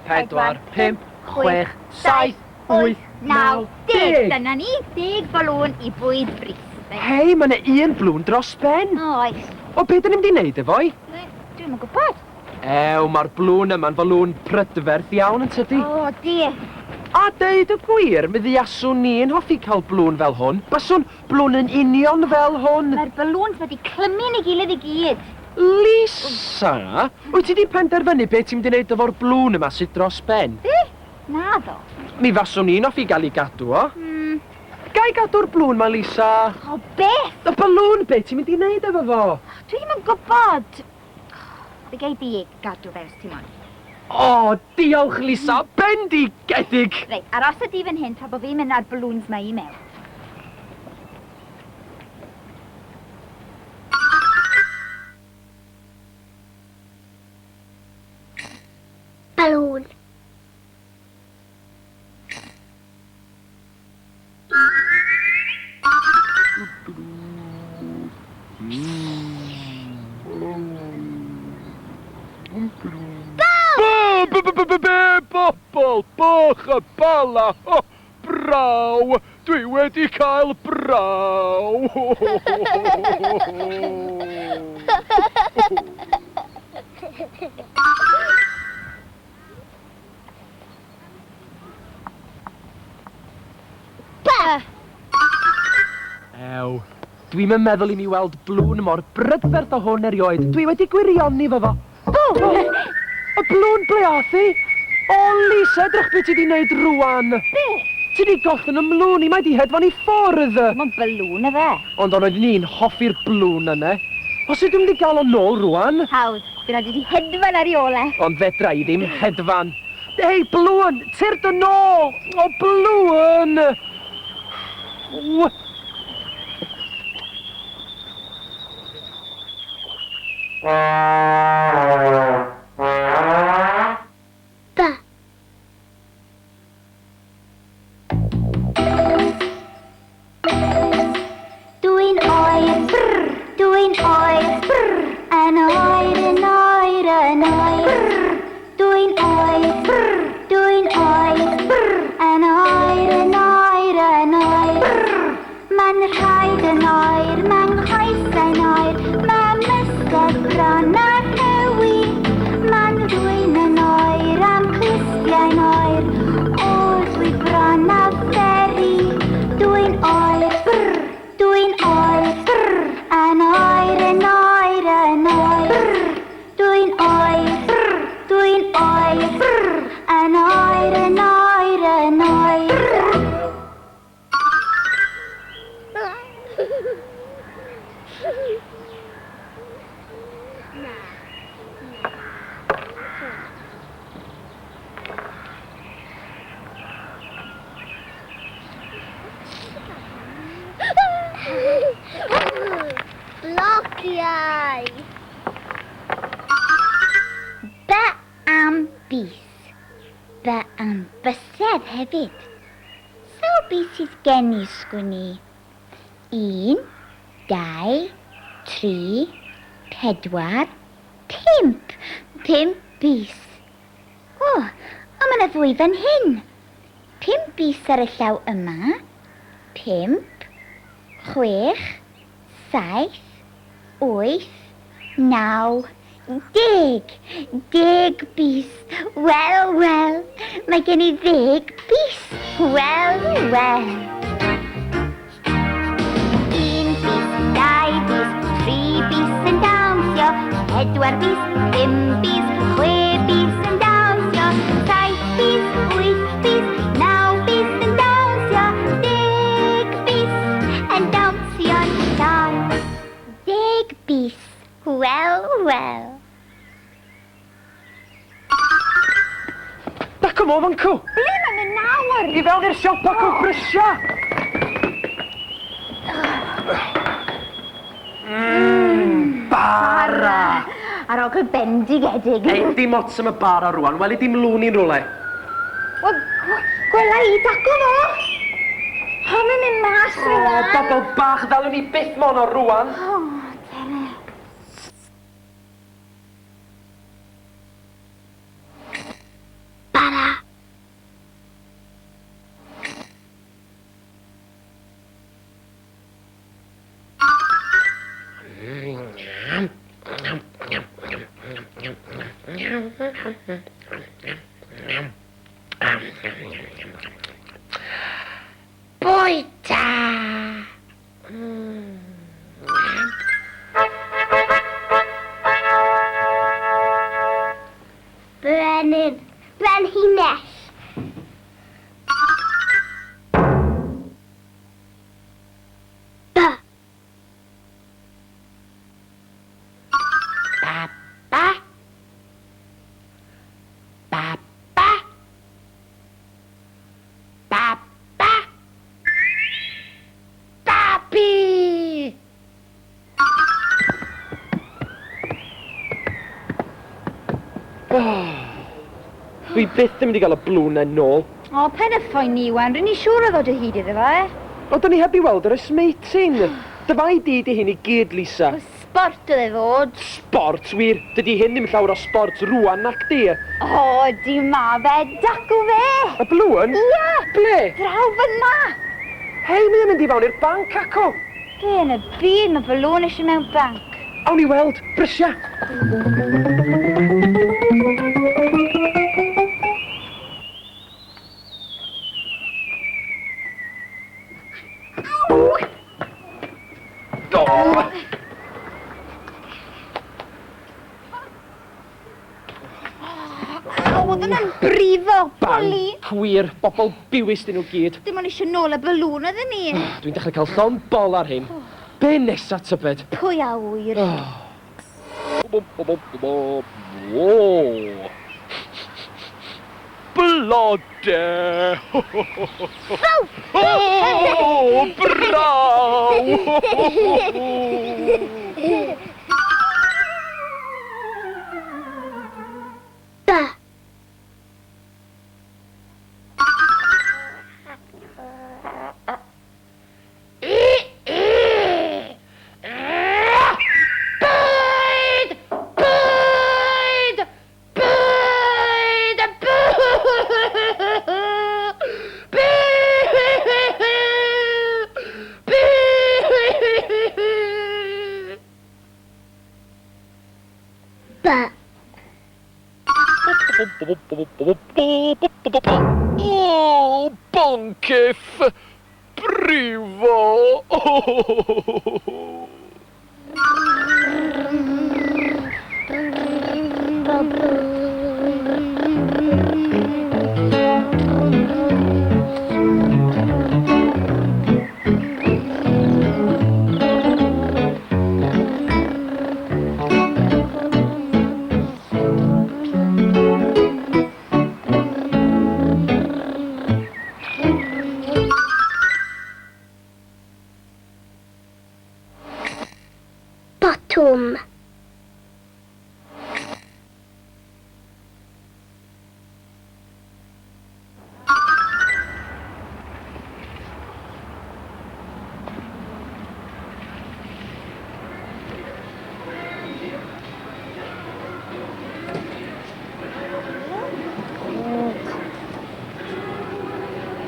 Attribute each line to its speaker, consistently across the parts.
Speaker 1: 4, 5, 6, 7, 8, 9, 10.
Speaker 2: Dyna ni, 10 balwn i bwyd bris.
Speaker 1: Hei, mae yna un blwn dros ben.
Speaker 2: Oes.
Speaker 1: O, beth ydym wedi wneud efo i?
Speaker 2: Dwi'n yn gwybod.
Speaker 1: Mae'r blwn yma'n falwn prydferth iawn yn tydi.
Speaker 2: O, di.
Speaker 1: A deud y gwir, mi ddiaswn ni'n hoffi cael blwn fel hwn. Baswn blwn yn union fel hwn.
Speaker 2: Mae'r balwns wedi clymu'n ei gilydd i gyd.
Speaker 1: Lisa, wyt ti wedi penderfynu beth ti'n mynd i wneud efo'r blwn yma sydd dros ben?
Speaker 2: Na ddo.
Speaker 1: Mi faswn ni'n hoffi gael ei gadw o. Gai gadw'r blwn ma, Lisa?
Speaker 2: O, beth?
Speaker 1: Y balwn, beth ti'n mynd i wneud efo fo?
Speaker 2: Dwi ddim yn gwybod. Fe gai di gadw fe os ti moyn.
Speaker 1: O, diolch, Lisa. Bendigedig.
Speaker 2: Reit, aros y di fan hyn tra bod fi'n mynd ar balwns ma i mewn.
Speaker 3: Balwn.
Speaker 4: Bobl, bwch y bala, braw, dwi wedi cael braw.
Speaker 1: Dwi'n meddwl i mi weld blwn mor brydferth o hwn erioed. Dwi wedi gwirioni fo fo. Y blwn ble ath i? O, Lisa, edrych beth ti wedi wneud rwan.
Speaker 2: Be?
Speaker 1: Ti wedi gollon y mlwn i, mae di hedfan i ffwrdd.
Speaker 2: Mae'n balwn y fe.
Speaker 1: Ond ond oedd ni'n hoffi'r blwn yna. Os ydym wedi gael o nôl rwan?
Speaker 2: Hawdd, bydd rhaid i hedfan ar ei ole.
Speaker 1: Ond fedra i ddim hedfan. Hei, blwn, tyr dy nôl! O, blwn!
Speaker 3: Ba.
Speaker 2: Dwi'n oer, brr, dwi'n oer, brr, yn oer, yn oer, yn oer, brr. Dwi'n oer, brr, dwi'n oer, brr, yn oer, yn oer, yn oer, brr. Ma'n rhaid yn oer, ma'n coesau'n oer, ma'n mysgod bron a hewi. Ma'n ddwyn yn oer am clustiau'n oer, o dwi bron a feri. Dwi'n oer, brr, dwi'n oer, brr, yn oer, yn oer, yn oer, brr. Dwi'n oer, brr, dwi'n oer, brr, yn oer, yn oer, yn oer, brr.
Speaker 3: Blociau.
Speaker 2: By am bys. By am bysedd hefyd. Sawl bys sydd gen i sgwni? 1, 2, 3, 4, 5. 5 bys. O, ond mae yna ddwy fan hyn. 5 bys ar y llaw yma. 5, 6, 7, 8, 9, 10. 10 bys. Wel, wel, mae gen i 10 bys. Wel, wel. 1 bys, 2 bys, 3 bys yn dawnsio. 4 bys, 5 bys, 6 bys yn dawnsio. 7 bys, 8 bys, 9 bys yn dawnsio. 10 bys yn dawnsio'n llawn. 10 bys. Wel, wel.
Speaker 1: Da, come on, fan cw!
Speaker 2: Ble mae'n mynd nawr?
Speaker 1: I fewn i'r siop ac o brysia! Bara!
Speaker 2: Ar ôl cael bendigedig.
Speaker 1: Ei, dim ots am y bara rwan, weli dim lwn i'n rwle.
Speaker 2: Gwela i dago fo. O, mae'n mynd mas
Speaker 1: O, bobl bach ddalwn ni byth mon o rwan.
Speaker 2: O, tere.
Speaker 3: Ba.
Speaker 2: Bwyta! Brenin. Brenhines. Ba. Papa. Papa. Papa. Papi.
Speaker 1: Dwi byth yn mynd i gael y blwn yn ôl.
Speaker 5: O, pen y ffoen ni, Iwan. Rwy'n ni siŵr o ddod o hyd iddo fe.
Speaker 1: O, da ni heb i weld yr ysmeityn. Dyfai di di hyn i gyd, Lisa.
Speaker 5: O sport oedd e fod.
Speaker 1: Sport, wir. Dydy hyn ddim llawer o sport rwan nac di.
Speaker 5: O, di ma fe, dacw fe.
Speaker 1: Y blwn?
Speaker 5: Ie.
Speaker 1: Ble?
Speaker 5: Draw fyna.
Speaker 1: Hei, mae'n mynd i fewn i'r banc, acw.
Speaker 5: Be yn y byd, mae balwn eisiau mewn banc.
Speaker 1: Awn i weld, brysia.
Speaker 5: Oedd yna'n brifo, poli.
Speaker 1: Wir, bobl biwys dyn nhw gyd.
Speaker 5: Dim ond eisiau nôl y balwn oedd ni.
Speaker 1: Dwi'n dechrau cael llon bol ar hyn. Be nesa, tybed?
Speaker 5: Pwy a wir.
Speaker 4: Blode! O, braw!
Speaker 3: Ba. Ba.
Speaker 4: O, boncyff! Brifo!
Speaker 3: Botwm.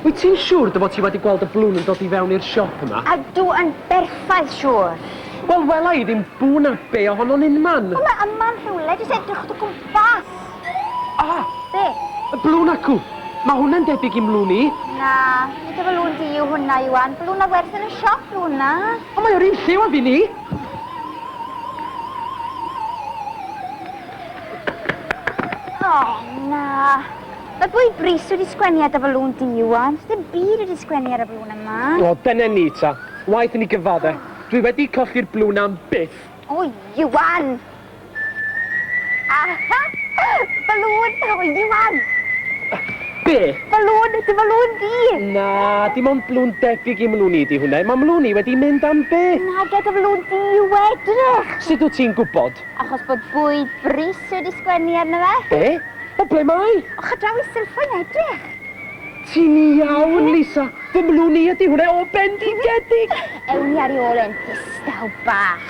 Speaker 1: Wyt ti'n siŵr dy fod ti wedi gweld y blwn yn dod i fewn i'r siop yma?
Speaker 5: A dw yn berffaith siŵr.
Speaker 1: Wel, wela i ddim bwn a be ohono'n un man.
Speaker 5: O, mae yma'n rhywle, jyst edrych o gwmpas.
Speaker 1: Ah,
Speaker 5: Be?
Speaker 1: y blwn acw. Mae hwnna'n debyg i mlwn i.
Speaker 5: Na, nid y balwn di yw hwnna, Iwan. Balwn a werth yn y siop yw hwnna.
Speaker 1: O, mae o'r un lliw a fi ni.
Speaker 5: O, na. Mae bwy bris wedi sgwennu ar y balwn di, Iwan. Dim byd wedi sgwennu ar y balwn yma.
Speaker 1: O, dyna ni ta. Waith yn ei gyfadde. Dwi wedi colli'r blwn am byth.
Speaker 5: O, Iwan! Aha! Balwn! O, Iwan!
Speaker 1: Be?
Speaker 5: Balwn! Dy balwn di!
Speaker 1: Na, dim ond blwn debyg i mlwn i di hwnna. Mae mlwn i wedi mynd am byth.
Speaker 5: Na, gyda balwn di i'w edrych.
Speaker 1: Sut wyt ti'n gwybod?
Speaker 5: Achos bod bwyd bris wedi sgwennu arno fe.
Speaker 1: Be? O, ble mai?
Speaker 5: O, chadraw i sylffo'n edrych.
Speaker 1: Ti'n iawn, Lisa. Fy mlwn i ydi hwnna o bendigedig.
Speaker 5: Ewn ni ar ei ôl yn distaw bach.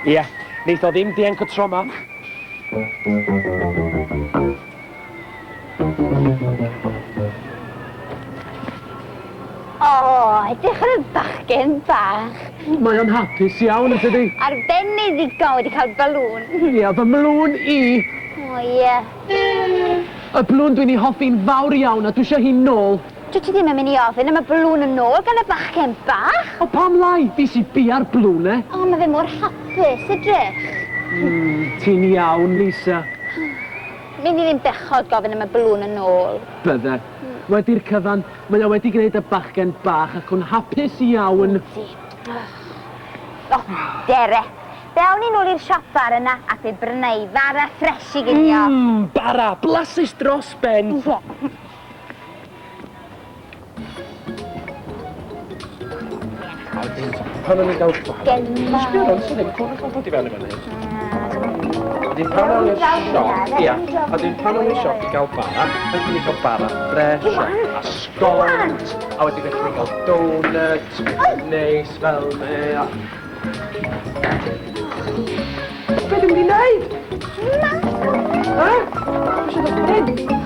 Speaker 1: Ie, neith o ddim dienc o tro ma.
Speaker 5: O, edrych ar y bachgen bach.
Speaker 1: Mae o'n hapus iawn, ydy?
Speaker 5: Arbennig ddigon wedi cael balwn.
Speaker 1: Ie, fy mlwn i.
Speaker 5: O, ie.
Speaker 1: Y blwn dwi'n ei hoffi'n fawr iawn a dwi eisiau hi'n nôl.
Speaker 5: Dwi ti ddim yn mynd i ofyn am y balŵn yn ôl gan y bachgen bach.
Speaker 1: O pam lai, fi sy'n bia'r blwn e.
Speaker 5: O, mae fe mor hapus, ydrych.
Speaker 1: Ti'n iawn, Lisa.
Speaker 5: Mynd i ddim bechod gofyn am y balŵn yn ôl.
Speaker 1: Bydde. Wedi'r cyfan, mae o wedi gwneud y bachgen bach ac yn hapus iawn.
Speaker 5: O, dere. Dewn ni nôl i'r siop bar yna ac fe brynau fara ffres i ginio.
Speaker 1: Bara, blasus dros ben. Pan o'n i gael
Speaker 5: Gen ma.
Speaker 1: Sbio nhw'n sy'n ddim cwrdd i fewn i fyny. Wedyn pan o'n i'r siop, ia, wedyn pan o'n i'r siop i gael bara, wedyn i gael bara fresh a scones, a wedyn wedyn i gael donuts, neis fel me. Be ddim wedi wneud? Na! Ha? Eisiau dod hyn?